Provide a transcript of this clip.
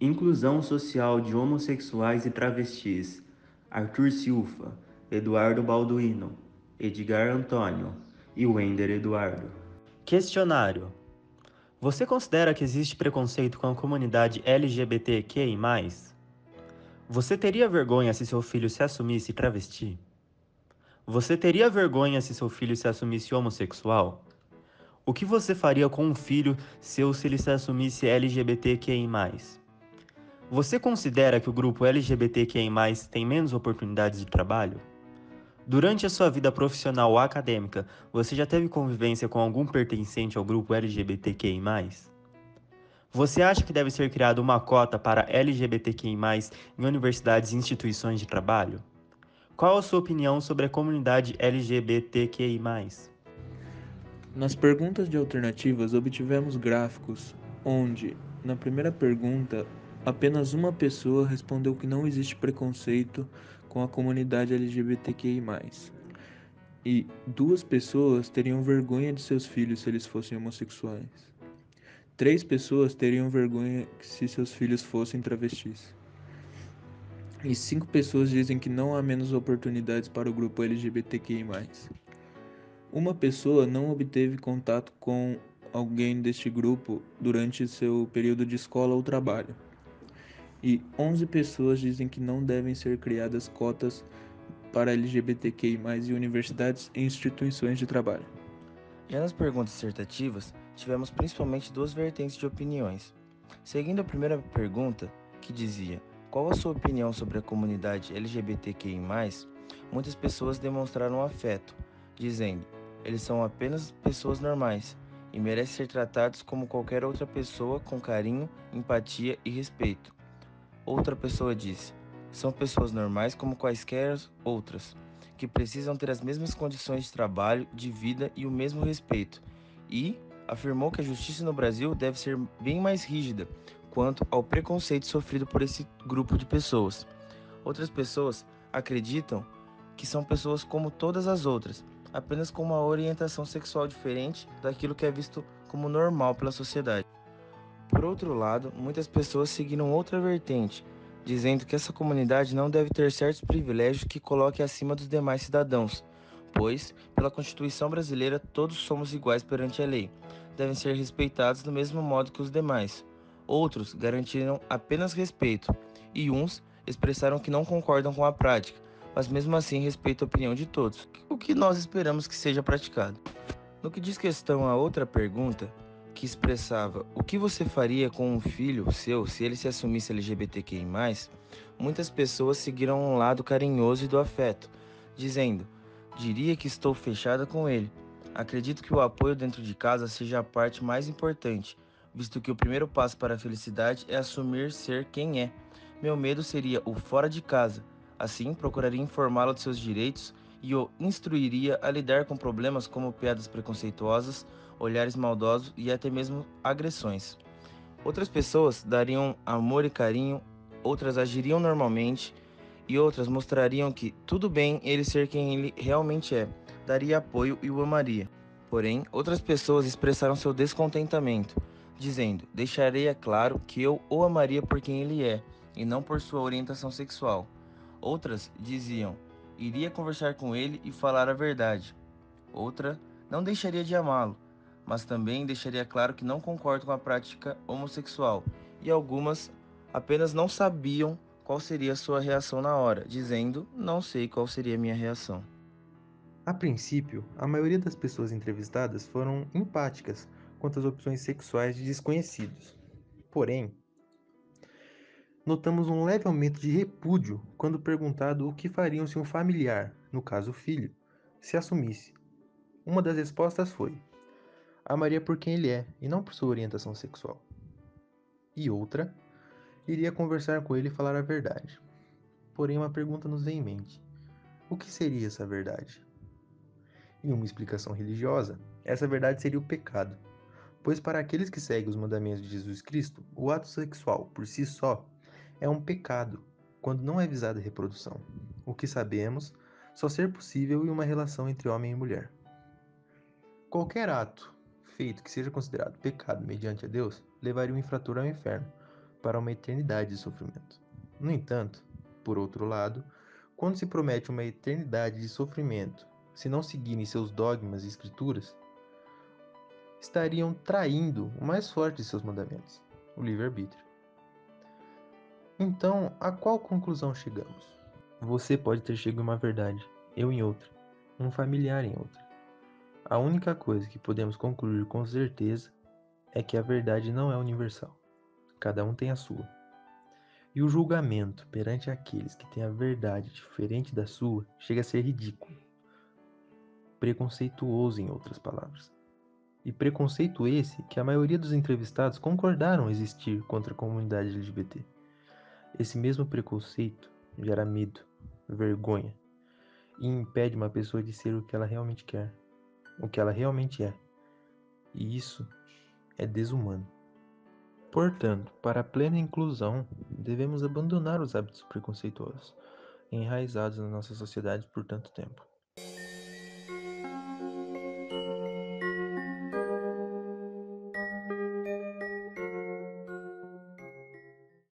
Inclusão social de homossexuais e travestis: Arthur Silva, Eduardo Balduino, Edgar Antônio e Wender Eduardo. Questionário: você considera que existe preconceito com a comunidade LGBTQI+. Você teria vergonha se seu filho se assumisse travesti? Você teria vergonha se seu filho se assumisse homossexual? O que você faria com um filho seu se ele se assumisse LGBTQI+. Você considera que o grupo LGBTQI+, tem menos oportunidades de trabalho? Durante a sua vida profissional ou acadêmica, você já teve convivência com algum pertencente ao grupo LGBTQI+. Você acha que deve ser criada uma cota para LGBTQI+, em universidades e instituições de trabalho? Qual a sua opinião sobre a comunidade LGBTQI+. Nas perguntas de alternativas, obtivemos gráficos onde, na primeira pergunta, apenas uma pessoa respondeu que não existe preconceito com a comunidade LGBTQI+, e duas pessoas teriam vergonha de seus filhos se eles fossem homossexuais. Três pessoas teriam vergonha se seus filhos fossem travestis. E cinco pessoas dizem que não há menos oportunidades para o grupo LGBTQI+. Uma pessoa não obteve contato com alguém deste grupo durante seu período de escola ou trabalho. E 11 pessoas dizem que não devem ser criadas cotas para LGBTQI+, em universidades e instituições de trabalho. Já nas perguntas dissertativas, tivemos principalmente duas vertentes de opiniões. Seguindo a primeira pergunta, que dizia: qual a sua opinião sobre a comunidade LGBTQI+, muitas pessoas demonstraram afeto, dizendo: eles são apenas pessoas normais e merecem ser tratados como qualquer outra pessoa com carinho, empatia e respeito. Outra pessoa disse: são pessoas normais como quaisquer outras, que precisam ter as mesmas condições de trabalho, de vida e o mesmo respeito. E afirmou que a justiça no Brasil deve ser bem mais rígida quanto ao preconceito sofrido por esse grupo de pessoas. Outras pessoas acreditam que são pessoas como todas as outras, apenas com uma orientação sexual diferente daquilo que é visto como normal pela sociedade. Por outro lado, muitas pessoas seguiram outra vertente, dizendo que essa comunidade não deve ter certos privilégios que coloquem acima dos demais cidadãos, pois, pela Constituição brasileira, todos somos iguais perante a lei, devem ser respeitados do mesmo modo que os demais. Outros garantiram apenas respeito, e uns expressaram que não concordam com a prática, mas mesmo assim respeitam a opinião de todos, o que nós esperamos que seja praticado. No que diz questão a outra pergunta, que expressava o que você faria com um filho seu se ele se assumisse LGBTQI+, muitas pessoas seguiram um lado carinhoso e do afeto, dizendo: diria que estou fechada com ele. Acredito que o apoio dentro de casa seja a parte mais importante, visto que o primeiro passo para a felicidade é assumir ser quem é. Meu medo seria o fora de casa. Assim, procuraria informá-lo de seus direitos e o instruiria a lidar com problemas como piadas preconceituosas, olhares maldosos e até mesmo agressões. Outras pessoas dariam amor e carinho, outras agiriam normalmente e outras mostrariam que tudo bem ele ser quem ele realmente é, daria apoio e o amaria. Porém, outras pessoas expressaram seu descontentamento, dizendo: deixaria claro que eu o amaria por quem ele é e não por sua orientação sexual. Outras diziam: iria conversar com ele e falar a verdade. Outra não deixaria de amá-lo, mas também deixaria claro que não concordo com a prática homossexual. E algumas apenas não sabiam qual seria a sua reação na hora, dizendo: não sei qual seria a minha reação. A princípio, a maioria das pessoas entrevistadas foram empáticas quanto às opções sexuais de desconhecidos. Porém, notamos um leve aumento de repúdio quando perguntado o que fariam se um familiar, no caso o filho, se assumisse. Uma das respostas foi: amaria por quem ele é e não por sua orientação sexual. E outra: iria conversar com ele e falar a verdade. Porém, uma pergunta nos vem em mente: o que seria essa verdade? Em uma explicação religiosa, essa verdade seria o pecado, pois para aqueles que seguem os mandamentos de Jesus Cristo, o ato sexual, por si só, é um pecado, quando não é visada a reprodução. O que sabemos só ser possível em uma relação entre homem e mulher. Qualquer ato feito que seja considerado pecado mediante a Deus levaria o infrator ao inferno, para uma eternidade de sofrimento. No entanto, por outro lado, quando se promete uma eternidade de sofrimento, se não seguirem seus dogmas e escrituras, estariam traindo o mais forte de seus mandamentos, o livre-arbítrio. Então, a qual conclusão chegamos? Você pode ter chegado em uma verdade, eu em outra, um familiar em outra. A única coisa que podemos concluir com certeza é que a verdade não é universal. Cada um tem a sua. E o julgamento perante aqueles que têm a verdade diferente da sua chega a ser ridículo, preconceituoso, em outras palavras. E preconceito esse que a maioria dos entrevistados concordaram existir contra a comunidade LGBT. Esse mesmo preconceito gera medo, vergonha e impede uma pessoa de ser o que ela realmente quer, o que ela realmente é. E isso é desumano. Portanto, para a plena inclusão, devemos abandonar os hábitos preconceituosos, enraizados na nossa sociedade por tanto tempo.